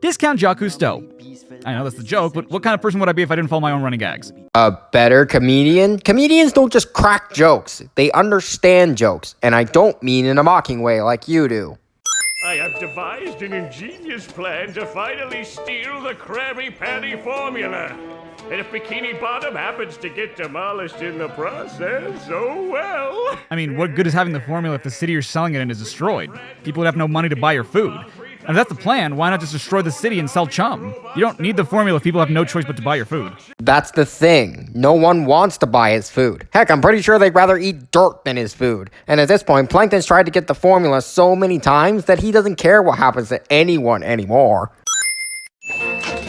Discount Jacques I know that's the joke, but what kind of person would I be if I didn't follow my own running gags? A better comedian? Comedians don't just crack jokes. They understand jokes, and I don't mean in a mocking way like you do. I have devised an ingenious plan to finally steal the Krabby Patty formula. And if Bikini Bottom happens to get demolished in the process, oh well. I mean, what good is having the formula if the city you're selling it in is destroyed? People would have no money to buy your food. And if that's the plan, why not just destroy the city and sell chum? You don't need the formula if people have no choice but to buy your food. That's the thing. No one wants to buy his food. Heck, I'm pretty sure they'd rather eat dirt than his food. And at this point, Plankton's tried to get the formula so many times that he doesn't care what happens to anyone anymore.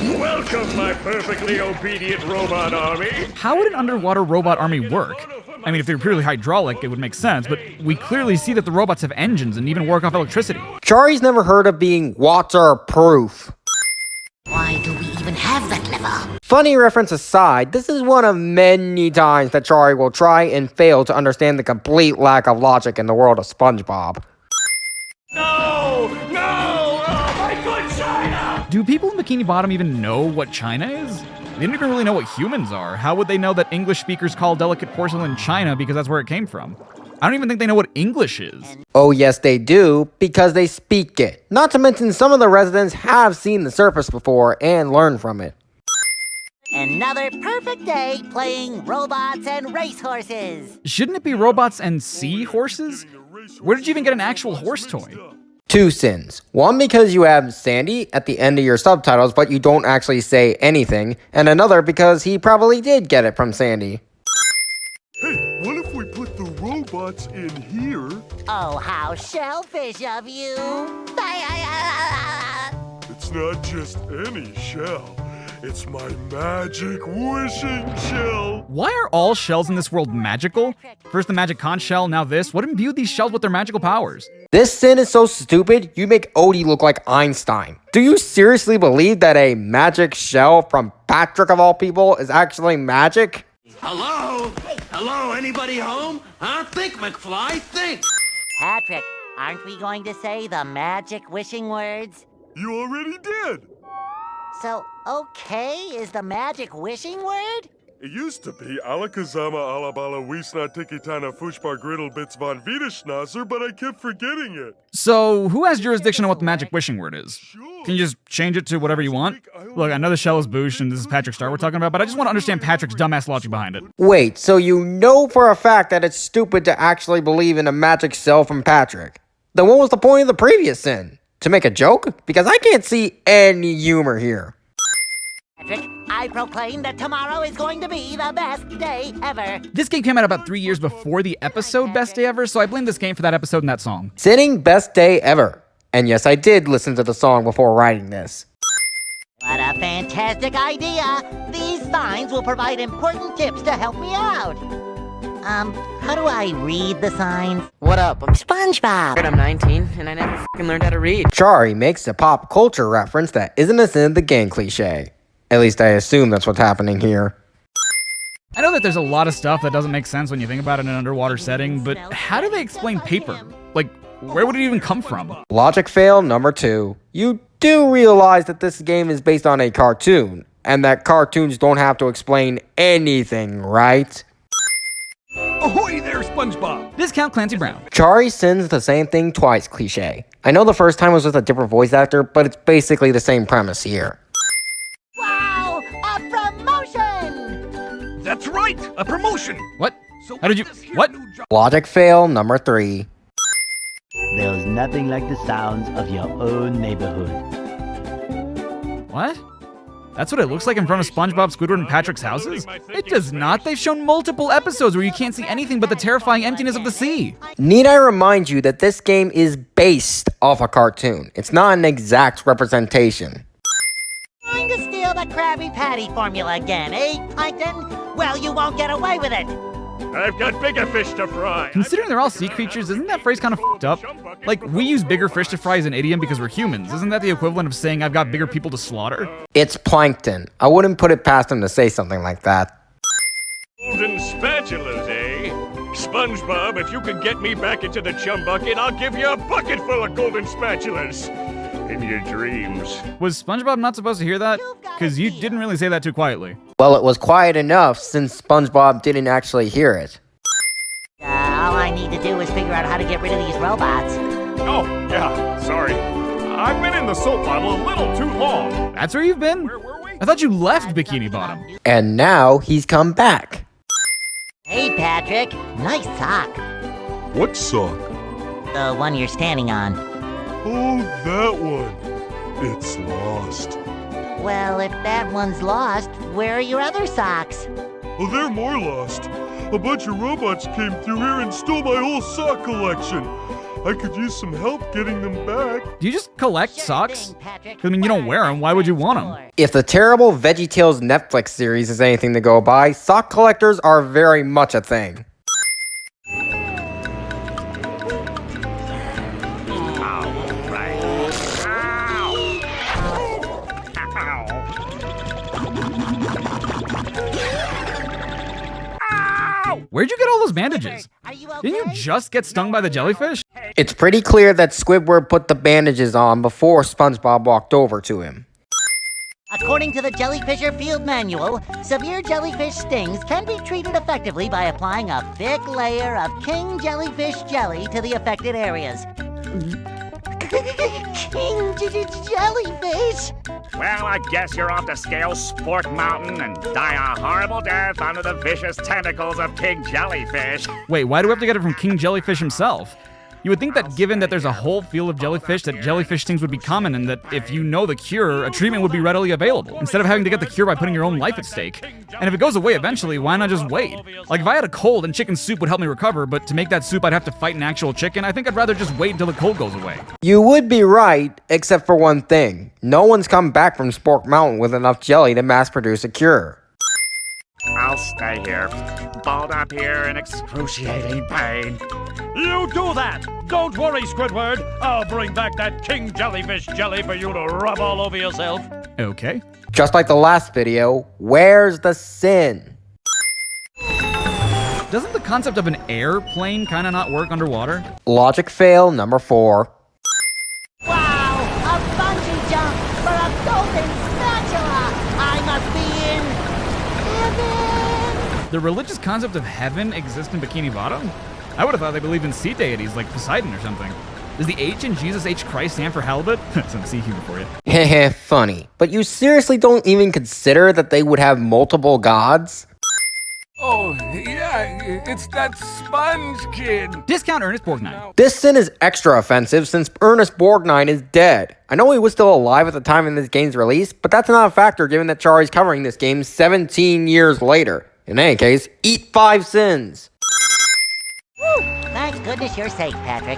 Welcome, my perfectly obedient robot army. How would an underwater robot army work? I mean, if they were purely hydraulic, it would make sense, but we clearly see that the robots have engines and even work off electricity. Charrie's never heard of being waterproof. Why do we even have that lever? Funny reference aside, this is one of many times that Charrii will try and fail to understand the complete lack of logic in the world of Spongebob. No! No! Oh, my good China! Do people in Bikini Bottom even know what China is? They don't even really know what humans are. How would they know that English speakers call delicate porcelain China because that's where it came from? I don't even think they know what English is. Oh yes they do, because they speak it. Not to mention some of the residents have seen the surface before and learned from it. Another perfect day playing robots and racehorses. Shouldn't it be robots and seahorses? Where did you even get an actual horse toy? Two sins. One, because you have Sandy at the end of your subtitles, but you don't actually say anything. And another, because he probably did get it from Sandy. Hey, what if we put the robots in here? Oh, how shellfish of you. It's not just any shell. It's my magic wishing shell. Why are all shells in this world magical? First the magic conch shell, now this. What imbued these shells with their magical powers? This sin is so stupid, you make Odie look like Einstein. Do you seriously believe that a magic shell from Patrick of all people is actually magic? Hello? Hello, anybody home? Huh? Think, McFly, think! Patrick, aren't we going to say the magic wishing words? You already did. So, okay is the magic wishing word? It used to be Alakazama Alabala Wiesna Tikitana Fushbar Griddle Bits von Wiederschnauzer, but I kept forgetting it. So, who has jurisdiction on what the magic wishing word is? Can you just change it to whatever you want? Look, I know the shell is Boosh and this is Patrick Star we're talking about, but I just want to understand Patrick's dumbass logic behind it. Wait, so you know for a fact that it's stupid to actually believe in a magic shell from Patrick? Then what was the point of the previous sin? To make a joke? Because I can't see any humor here. Patrick, I proclaim that tomorrow is going to be the best day ever. This game came out about 3 years before the episode Best Day Ever, so I blame this game for that episode and that song. Sitting best day ever. And yes, I did listen to the song before writing this. What a fantastic idea! These signs will provide important tips to help me out. How do I read the signs? What up? I'm SpongeBob! I'm 19, and I never f***ing learned how to read. Charrii makes a pop culture reference that isn't a sin of the game cliche. At least I assume that's what's happening here. I know that there's a lot of stuff that doesn't make sense when you think about it in an underwater setting, but how do they explain paper? Like, where would it even come from? Logic fail number 2. You do realize that this game is based on a cartoon, and that cartoons don't have to explain anything, right? Ahoy there, Spongebob! Discount Clancy Brown. Charrii sins the same thing twice cliche. I know the first time was with a different voice actor, but it's basically the same premise here. Wow! A promotion! That's right, a promotion! What? How did you... What? Logic fail number 3. There's nothing like the sounds of your own neighborhood. What? That's what it looks like in front of SpongeBob, Squidward, and Patrick's houses? It does not. They've shown multiple episodes where you can't see anything but the terrifying emptiness of the sea. Need I remind you that this game is based off a cartoon. It's not an exact representation. Trying to steal the Krabby Patty formula again, eh, Plankton? Well, you won't get away with it. I've got bigger fish to fry. Considering they're all sea creatures, isn't that phrase kind of f***ed up? Like, we use bigger fish to fry as an idiom because we're humans. Isn't that the equivalent of saying I've got bigger people to slaughter? It's Plankton. I wouldn't put it past him to say something like that. Golden spatulas, eh? SpongeBob, if you can get me back into the chum bucket, I'll give you a bucket full of golden spatulas. in your dreams. Was SpongeBob not supposed to hear that? Because you didn't really say that too quietly. Well, it was quiet enough since SpongeBob didn't actually hear it. All I need to do is figure out how to get rid of these robots. Oh, yeah, sorry. I've been in the soap bottle a little too long. That's where you've been? Where were we? I thought you left Bikini Bottom. And now he's come back. Hey, Patrick. Nice sock. What sock? The one you're standing on. Oh, that one. It's lost. Well, if that one's lost, where are your other socks? Oh, they're more lost. A bunch of robots came through here and stole my whole sock collection. I could use some help getting them back. Do you just collect socks? I mean, you don't wear them. Why would you want them? If the terrible VeggieTales Netflix series is anything to go by, sock collectors are very much a thing. Where'd you get all those bandages? Didn't you just get stung by the jellyfish? It's pretty clear that Squidward put the bandages on before SpongeBob walked over to him. According to the Jellyfisher Field Manual, severe jellyfish stings can be treated effectively by applying a thick layer of king jellyfish jelly to the affected areas. King jellyfish? Well, I guess you're off to scale Sport Mountain and die a horrible death under the vicious tentacles of King Jellyfish. Wait, why do we have to get it from King Jellyfish himself? You would think that given that there's a whole field of jellyfish, that jellyfish stings would be common and that if you know the cure, a treatment would be readily available, instead of having to get the cure by putting your own life at stake. And if it goes away eventually, why not just wait? Like, if I had a cold and chicken soup would help me recover, but to make that soup I'd have to fight an actual chicken, I think I'd rather just wait until the cold goes away. You would be right, except for one thing. No one's come back from Sport Mountain with enough jelly to mass produce a cure. I'll stay here, balled up here in excruciating pain. You do that! Don't worry, Squidward. I'll bring back that King Jellyfish jelly for you to rub all over yourself. Okay. Just like the last video, where's the sin? Doesn't the concept of an airplane kind of not work underwater? Logic fail number 4. Wow! A bungee jump for a golden spatula! I must be in heaven! The religious concept of heaven exists in Bikini Bottom? I would have thought they believed in sea deities like Poseidon or something. Does the H in Jesus H Christ stand for halibut? Some sea humor for you. Heh, funny. But you seriously don't even consider that they would have multiple gods? Oh, yeah, it's that sponge kid. Discount Ernest Borgnine. This sin is extra offensive since Ernest Borgnine is dead. I know he was still alive at the time of this game's release, but that's not a factor given that Charrii's covering this game 17 years later. In any case, eat 5 sins. Woo! Thank goodness you're safe, Patrick.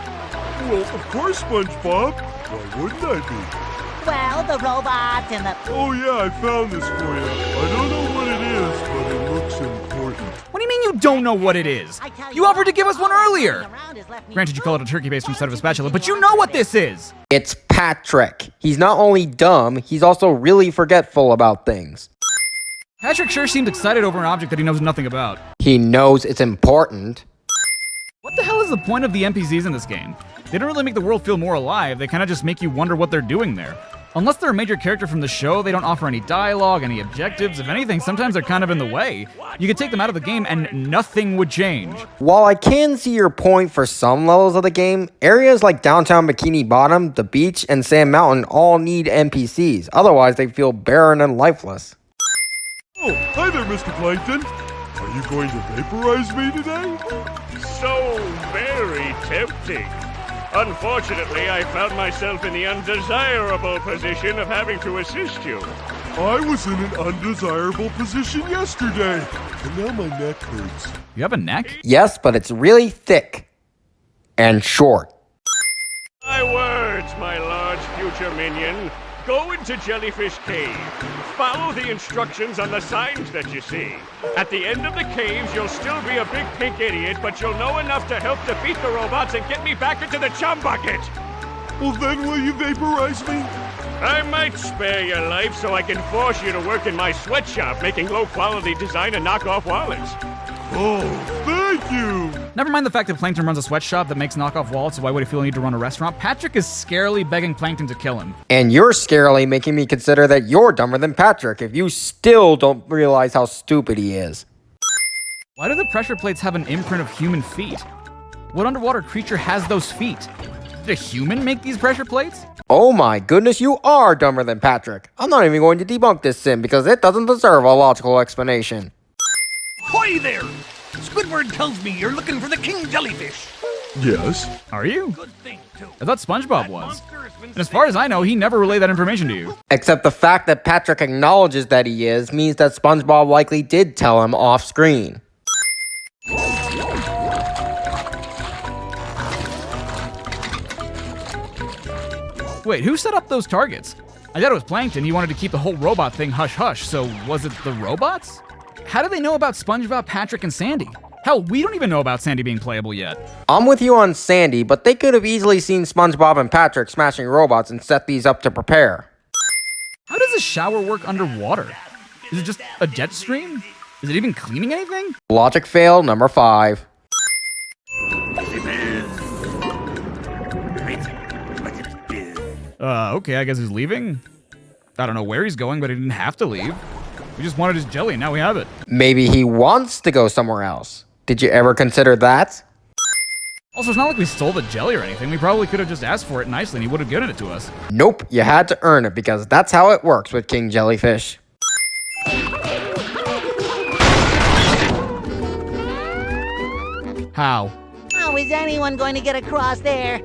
Well, of course, SpongeBob. Why wouldn't I be? Well, the robots and the... Oh yeah, I found this for you. I don't know what it is, but it looks important. What do you mean you don't know what it is? You offered to give us one earlier. Granted, you call it a turkey baster instead of a spatula, but you know what this is. It's Patrick. He's not only dumb, he's also really forgetful about things. Patrick sure seemed excited over an object that he knows nothing about. He knows it's important. What the hell is the point of the NPCs in this game? They don't really make the world feel more alive, they kind of just make you wonder what they're doing there. Unless they're a major character from the show, they don't offer any dialogue, any objectives. If anything, sometimes they're kind of in the way. You could take them out of the game and nothing would change. While I can see your point for some levels of the game, areas like downtown Bikini Bottom, the beach, and Sand Mountain all need NPCs. Otherwise, they feel barren and lifeless. Oh, hi there, Mr. Plankton. Are you going to vaporize me today? So very tempting. Unfortunately, I found myself in the undesirable position of having to assist you. I was in an undesirable position yesterday, and now my neck hurts. You have a neck? Yes, but it's really thick and short. My words, my large future minion. Go into Jellyfish Cave. Follow the instructions on the signs that you see. At the end of the caves, you'll still be a big pink idiot, but you'll know enough to help defeat the robots and get me back into the chum bucket. Well, then will you vaporize me? I might spare your life so I can force you to work in my sweatshop making low-quality design and knockoff wallets. Oh, thank Thank you! Never mind the fact that Plankton runs a sweatshop that makes knockoff wallets, so why would he feel the need to run a restaurant? Patrick is scarily begging Plankton to kill him. And you're scarily making me consider that you're dumber than Patrick if you still don't realize how stupid he is. Why do the pressure plates have an imprint of human feet? What underwater creature has those feet? Did a human make these pressure plates? Oh my goodness, you are dumber than Patrick. I'm not even going to debunk this sin because it doesn't deserve a logical explanation. Hoy there! Squidward tells me you're looking for the king jellyfish. Yes? Are you? Good thing, too. I thought Spongebob was. And as far as I know, he never relayed that information to you. Except the fact that Patrick acknowledges that he is means that SpongeBob likely did tell him off screen. Wait, who set up those targets? I thought it was Plankton. He wanted to keep the whole robot thing hush-hush, so was it the robots? How do they know about SpongeBob, Patrick, and Sandy? Hell, we don't even know about Sandy being playable yet. I'm with you on Sandy, but they could have easily seen SpongeBob and Patrick smashing robots and set these up to prepare. How does a shower work underwater? Is it just a jet stream? Is it even cleaning anything? Logic fail number 5. Okay, I guess he's leaving. I don't know where he's going, but he didn't have to leave. We just wanted his jelly, and now we have it. Maybe he wants to go somewhere else. Did you ever consider that? Also, it's not like we stole the jelly or anything. We probably could have just asked for it nicely, and he would have given it to us. Nope, you had to earn it because that's how it works with King Jellyfish. How? How is anyone going to get across there?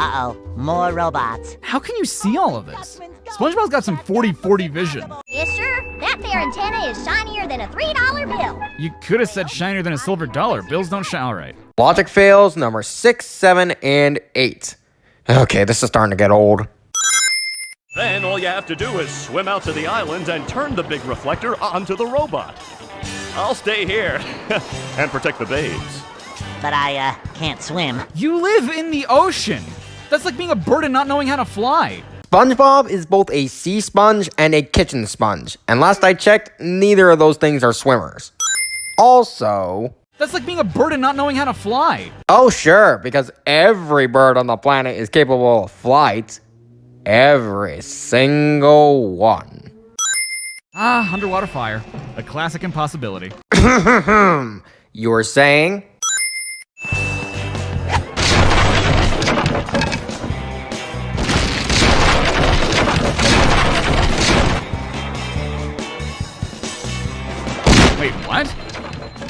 Uh-oh, more robots. How can you see all of this? SpongeBob's got some 40-40 vision. Yes, sir. That there antenna is shinier than a $3 bill. You could have said shinier than a silver dollar. Bills don't shine. All right. Logic fails number 6, 7, and 8. Okay, this is starting to get old. Then all you have to do is swim out to the island and turn the big reflector onto the robot. I'll stay here and protect the babes. But I, can't swim. You live in the ocean. That's like being a bird and not knowing how to fly. SpongeBob is both a sea sponge and a kitchen sponge. And last I checked, neither of those things are swimmers. Also... That's like being a bird and not knowing how to fly. Oh, sure, because every bird on the planet is capable of flight. Every single one. Ah, underwater fire. A classic impossibility. You were saying? Wait, what?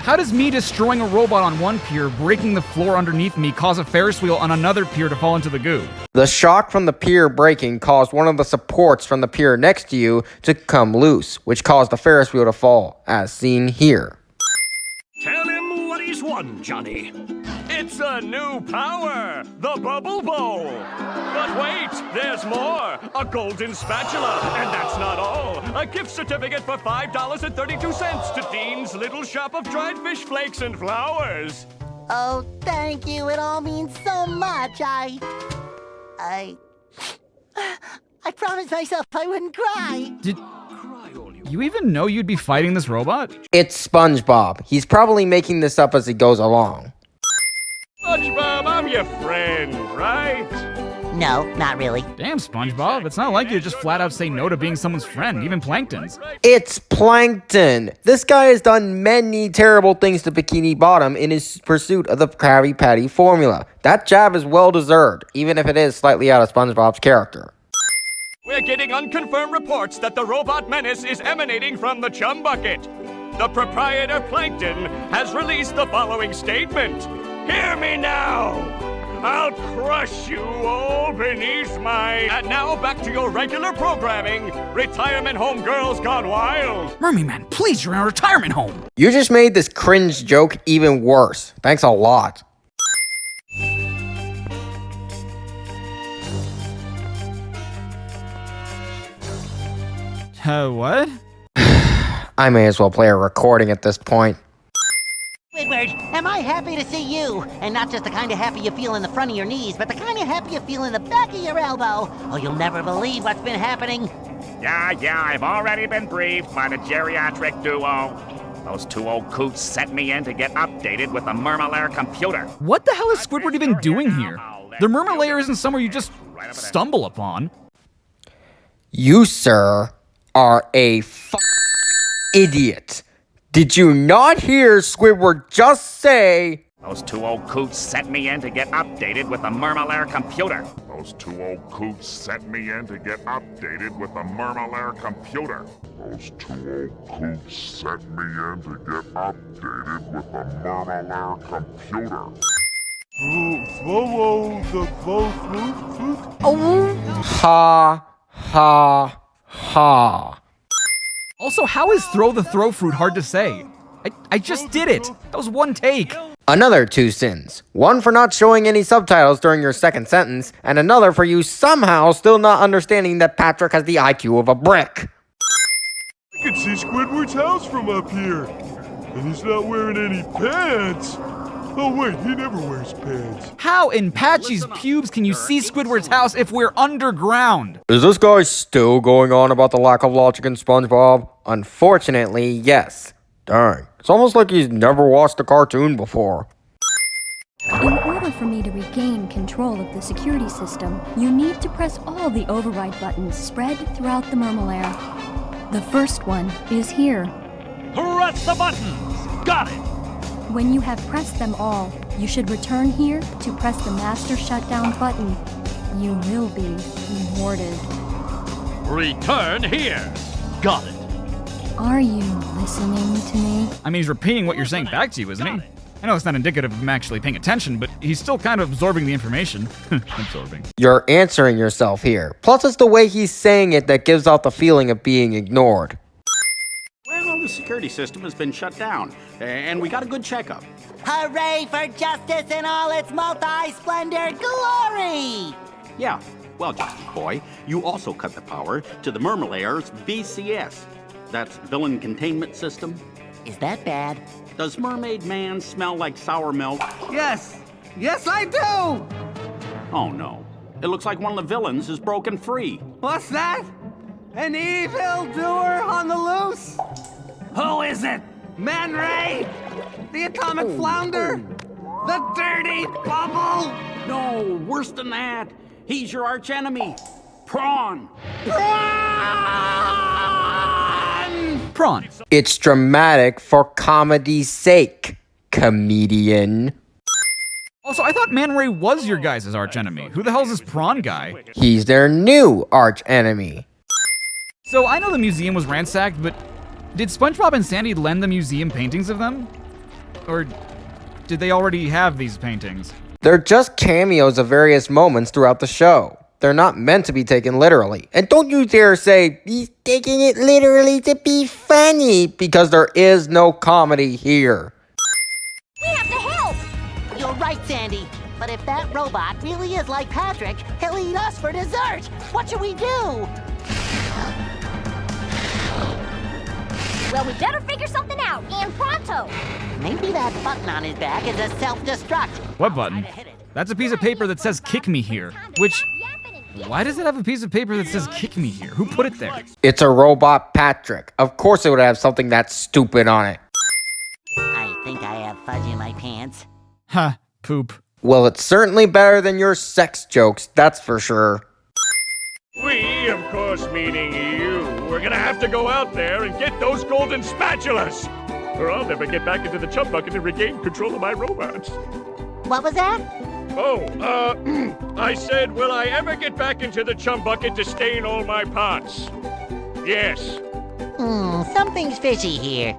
How does me destroying a robot on one pier, breaking the floor underneath me, cause a Ferris wheel on another pier to fall into the goo? The shock from the pier breaking caused one of the supports from the pier next to you to come loose, which caused the Ferris wheel to fall, as seen here. Tell him what he's won, Johnny. It's a new power, the Bubble Bowl. But wait, there's more. A golden spatula, and that's not all. A gift certificate for $5.32 to Dean's Little Shop of Dried Fish Flakes and Flowers. Oh, thank you. It all means so much. I promised myself I wouldn't cry. Did you even know you'd be fighting this robot? It's SpongeBob. He's probably making this up as he goes along. SpongeBob, I'm your friend, right? No, not really. Damn, SpongeBob. It's not like you to just flat out say no to being someone's friend, even Plankton's. It's Plankton. This guy has done many terrible things to Bikini Bottom in his pursuit of the Krabby Patty formula. That jab is well deserved, even if it is slightly out of SpongeBob's character. We're getting unconfirmed reports that the robot menace is emanating from the chum bucket. The proprietor, Plankton, has released the following statement. Hear me now! I'll crush you all beneath my... And now back to your regular programming. Retirement Home Girls Gone Wild. Mermy Man, please, you're in a retirement home. You just made this cringe joke even worse. Thanks a lot. What? I may as well play a recording at this point. Squidward, am I happy to see you? And not just the kind of happy you feel in the front of your knees, but the kind of happy you feel in the back of your elbow. Oh, you'll never believe what's been happening. Yeah, I've already been briefed by the geriatric duo. Those two old coots sent me in to get updated with the Murmalair computer. What the hell is Squidward even doing here? The Murmalair isn't somewhere you just stumble upon. You, sir, are a idiot. Did you not hear Squidward just say... Those two old coots sent me in to get updated with the Murmalair computer. Those two old coots sent me in to get updated with the Murmalair computer. Those two old coots sent me in to get updated with the Murmalair computer. Ha, ha, ha. Also, how is throw the throw fruit hard to say? I just did it. That was one take. Another 2 sins. One for not showing any subtitles during your second sentence, and another for you somehow still not understanding that Patrick has the IQ of a brick. I can see Squidward's house from up here. And he's not wearing any pants. Oh wait, he never wears pants. How in Patchy's pubes can you see Squidward's house if we're underground? Is this guy still going on about the lack of logic in Spongebob? Unfortunately, yes. Dang, it's almost like he's never watched a cartoon before. In order for me to regain control of the security system, you need to press all the override buttons spread throughout the Murmalair. The first one is here. Press the buttons! Got it! When you have pressed them all, you should return here to press the master shutdown button. You will be rewarded. Return here! Got it! Are you listening to me? I mean, he's repeating what you're saying back to you, isn't he? I know it's not indicative of him actually paying attention, but he's still kind of absorbing the information. Absorbing. You're answering yourself here. Plus, it's the way he's saying it that gives out the feeling of being ignored. Well, the security system has been shut down, and we got a good checkup. Hooray for justice in all its multi-splendor glory! Yeah, well, Justice Boy, you also cut the power to the Murmalair's VCS. That's Villain Containment System. Is that bad? Does Mermaid Man smell like sour milk? Yes! Yes, I do! Oh, no. It looks like one of the villains is broken free. What's that? An evildoer on the loose? Who is it? Man Ray? The atomic flounder? The dirty bubble? No, worse than that. He's your archenemy. Prawn. Prawn. It's dramatic for comedy's sake, comedian. Also, I thought Man Ray was your guys' archenemy. Who the hell's this Prawn guy? He's their new archenemy. So, I know the museum was ransacked, but did SpongeBob and Sandy lend the museum paintings of them? Or did they already have these paintings? They're just cameos of various moments throughout the show. They're not meant to be taken literally. And don't you dare say, he's taking it literally to be funny, because there is no comedy here. We have to help! You're right, Sandy. But if that robot really is like Patrick, he'll eat us for dessert. What should we do? Well, we better figure something out, and pronto! Maybe that button on his back is a self-destruct. What button? That's a piece of paper that says kick me here, which... Why does it have a piece of paper that says kick me here? Who put it there? It's a robot Patrick. Of course it would have something that stupid on it. I think I have fudge in my pants. Huh, poop. Well, it's certainly better than your sex jokes, that's for sure. We, of course meaning you, we're gonna have to go out there and get those golden spatulas! Or I'll never get back into the chum bucket and regain control of my robots. What was that? Oh, I said, will I ever get back into the chum bucket to stain all my pots? Yes. Something's fishy here.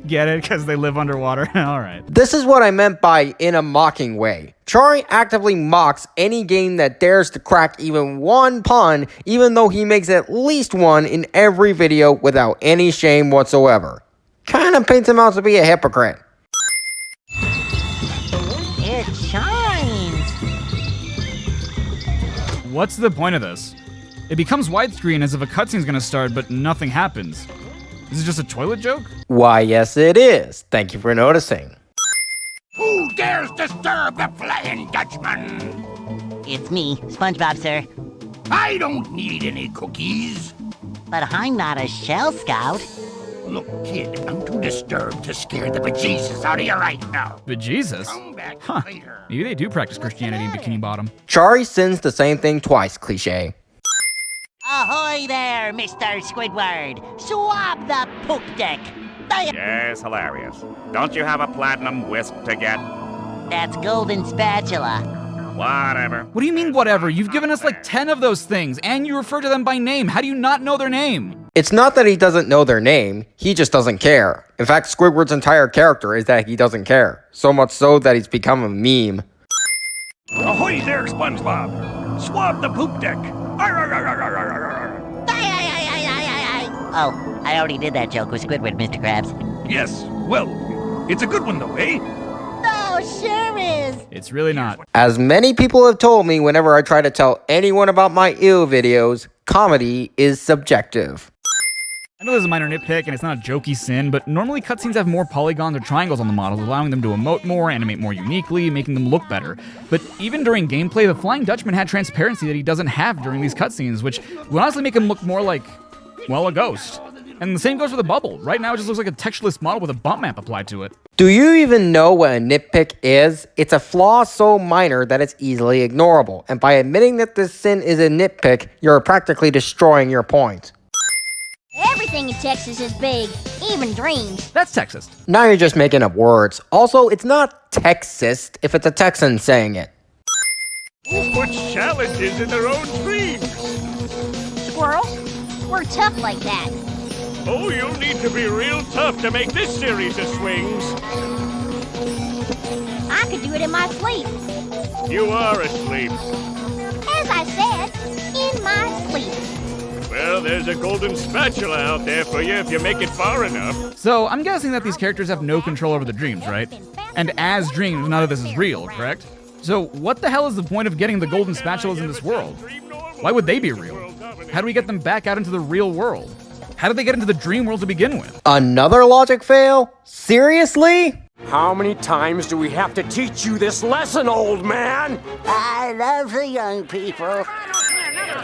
Get it? Because they live underwater? Alright. This is what I meant by in a mocking way. Charriii actively mocks any game that dares to crack even one pun, even though he makes at least one in every video without any shame whatsoever. Kinda paints him out to be a hypocrite. It shines. What's the point of this? It becomes widescreen as if a cutscene's gonna start, but nothing happens. Is it just a toilet joke? Why, yes it is. Thank you for noticing. Who dares disturb the Flying Dutchman? It's me, SpongeBob, sir. I don't need any cookies. But I'm not a Shell Scout. Look, kid, I'm too disturbed to scare the bejesus out of you right now. Bejesus? Huh. Maybe they do practice Christianity in Bikini Bottom. Charriii sins the same thing twice, cliche. Ahoy there, Mr. Squidward! Swab the poop deck! Yes, hilarious. Don't you have a platinum wisp to get? That's golden spatula. Whatever. What do you mean, whatever? You've given us like 10 of those things, and you refer to them by name. How do you not know their name? It's not that he doesn't know their name, he just doesn't care. In fact, Squidward's entire character is that he doesn't care. So much so that he's become a meme. Ahoy there, Spongebob! Swab the poop deck! Oh, I already did that joke with Squidward, Mr. Krabs. Yes, well, it's a good one though, eh? Oh, sure is! It's really not. As many people have told me whenever I try to tell anyone about my ew videos, comedy is subjective. I know this is a minor nitpick and it's not a jokey sin, but normally cutscenes have more polygons or triangles on the models, allowing them to emote more, animate more uniquely, making them look better. But even during gameplay, the Flying Dutchman had transparency that he doesn't have during these cutscenes, which would honestly make him look more like, well, a ghost. And the same goes for the bubble. Right now it just looks like a textureless model with a bump map applied to it. Do you even know what a nitpick is? It's a flaw so minor that it's easily ignorable, and by admitting that this sin is a nitpick, you're practically destroying your point. Everything in Texas is big, even dreams. That's Texas. Now you're just making up words. Also, it's not Texist if it's a Texan saying it. Who puts challenges in their own dreams? Squirrel, we're tough like that. Oh, you'll need to be real tough to make this series of swings. I could do it in my sleep. You are asleep. As I said, in my sleep. Well, there's a golden spatula out there for you if you make it far enough. So I'm guessing that these characters have no control over the dreams, right? And as dreams, none of this is real, correct? So what the hell is the point of getting the golden spatulas in this world? Why would they be real? How do we get them back out into the real world? How did they get into the dream world to begin with? Another logic fail? Seriously? How many times do we have to teach you this lesson, old man? I love the young people.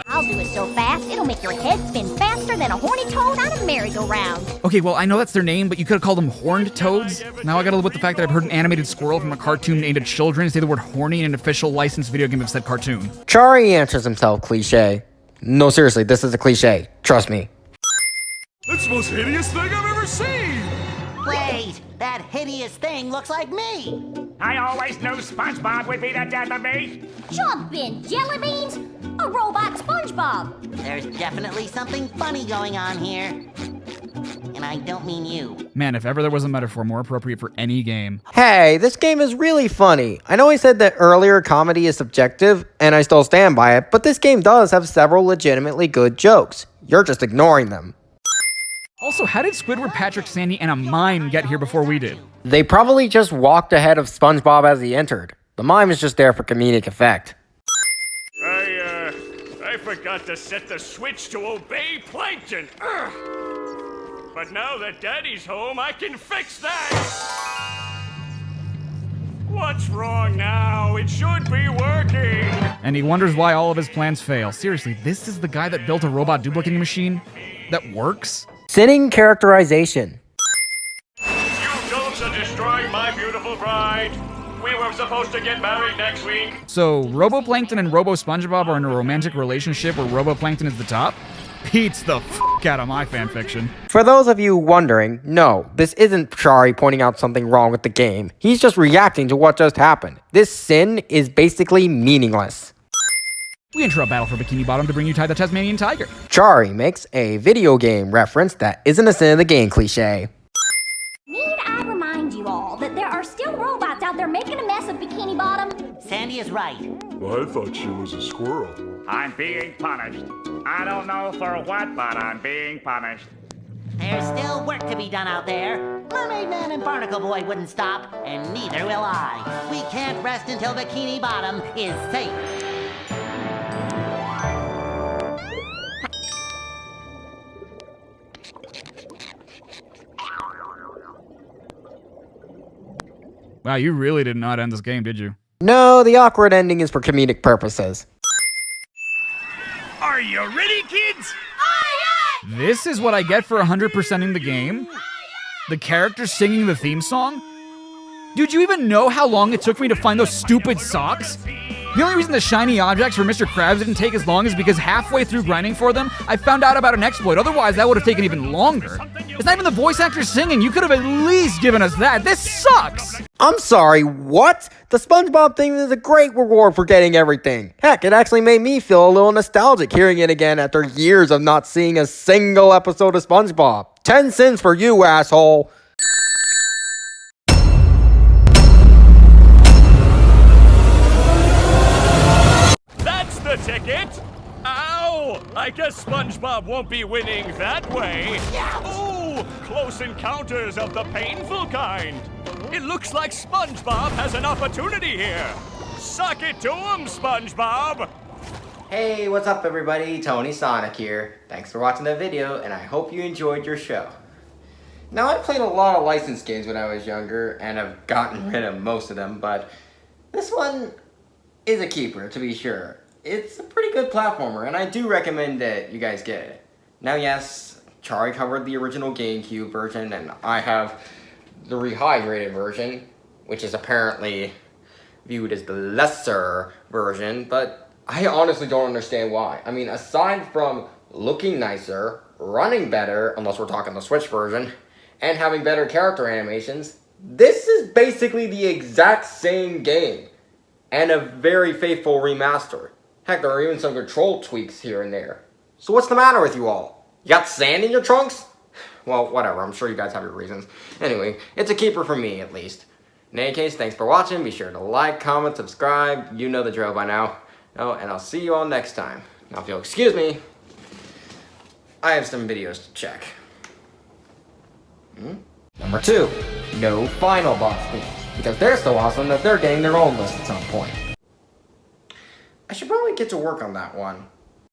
I'll do it so fast, it'll make your head spin faster than a horny toad on a merry-go-round. Okay, well, I know that's their name, but you could have called them horned toads. Now I gotta live with the fact that I've heard an animated squirrel from a cartoon aimed at children say the word horny in an official licensed video game of said cartoon. Charriii answers himself cliche. No, seriously, this is a cliche. Trust me. That's the most hideous thing I've ever seen! Wait, that hideous thing looks like me. I always knew SpongeBob would be the death of me. Jump in, jelly beans! A robot SpongeBob! There's definitely something funny going on here. And I don't mean you. Man, if ever there was a metaphor more appropriate for any game. Hey, this game is really funny. I know I said that earlier comedy is subjective, and I still stand by it, but this game does have several legitimately good jokes. You're just ignoring them. Also, how did Squidward, Patrick, Sandy, and a mime get here before we did? They probably just walked ahead of SpongeBob as he entered. The mime is just there for comedic effect. I forgot to set the switch to obey Plankton. Ugh. But now that Daddy's home, I can fix that. What's wrong now? It should be working. And he wonders why all of his plans fail. Seriously, this is the guy that built a robot duplicating machine that works? Sinning characterization. You don'ts are destroying my beautiful bride. We were supposed to get married next week. So, RoboPlankton and RoboSpongebob are in a romantic relationship where RoboPlankton is the top? Beats the f*** out of my fanfiction. For those of you wondering, no, this isn't Charriii pointing out something wrong with the game. He's just reacting to what just happened. This sin is basically meaningless. We interrupt Battle for Bikini Bottom to bring you Ty the Tasmanian Tiger. Charriii makes a video game reference that isn't a sin of the game cliche. Need I remind you all that there are still robots out there making a mess of Bikini Bottom? Sandy is right. Well, I thought she was a squirrel. I'm being punished. I don't know for what, but I'm being punished. There's still work to be done out there. Mermaid Man and Barnacle Boy wouldn't stop, and neither will I. We can't rest until Bikini Bottom is safe. Wow, you really did not end this game, did you? No, the awkward ending is for comedic purposes. Are you ready, kids? Aye, This is what I get for 100%ing the game? The character singing the theme song? Dude, you even know how long it took me to find those stupid socks? The only reason the shiny objects for Mr. Krabs didn't take as long is because halfway through grinding for them, I found out about an exploit. Otherwise, that would have taken even longer. It's not even the voice actor singing. You could have at least given us that. This sucks! I'm sorry, what? The Spongebob thing is a great reward for getting everything. Heck, it actually made me feel a little nostalgic hearing it again after years of not seeing a single episode of SpongeBob. 10 cents for you, asshole. That's the ticket! Ow! I guess SpongeBob won't be winning that way. Ooh! Close encounters of the painful kind. It looks like SpongeBob has an opportunity here. Suck it to him, SpongeBob! Hey, what's up everybody? Tony Sonic here. Thanks for watching the video, and I hope you enjoyed your show. Now, I played a lot of licensed games when I was younger, and have gotten rid of most of them, but this one is a keeper, to be sure. It's a pretty good platformer, and I do recommend that you guys get it. Now, yes, Charriii covered the original GameCube version, and I have the Rehydrated version, which is apparently viewed as the lesser version, but I honestly don't understand why. I mean, aside from looking nicer, running better, unless we're talking the Switch version, and having better character animations, this is basically the exact same game, and a very faithful remaster. Heck, there are even some control tweaks here and there. So what's the matter with you all? You got sand in your trunks? Well, whatever, I'm sure you guys have your reasons. Anyway, it's a keeper for me, at least. In any case, thanks for watching. Be sure to like, comment, subscribe. You know the drill by now. Oh, and I'll see you all next time. Now, if you'll excuse me, I have some videos to check. Number 2, no final boss themes, because they're so awesome that they're getting their own list at some point. I should probably get to work on that one.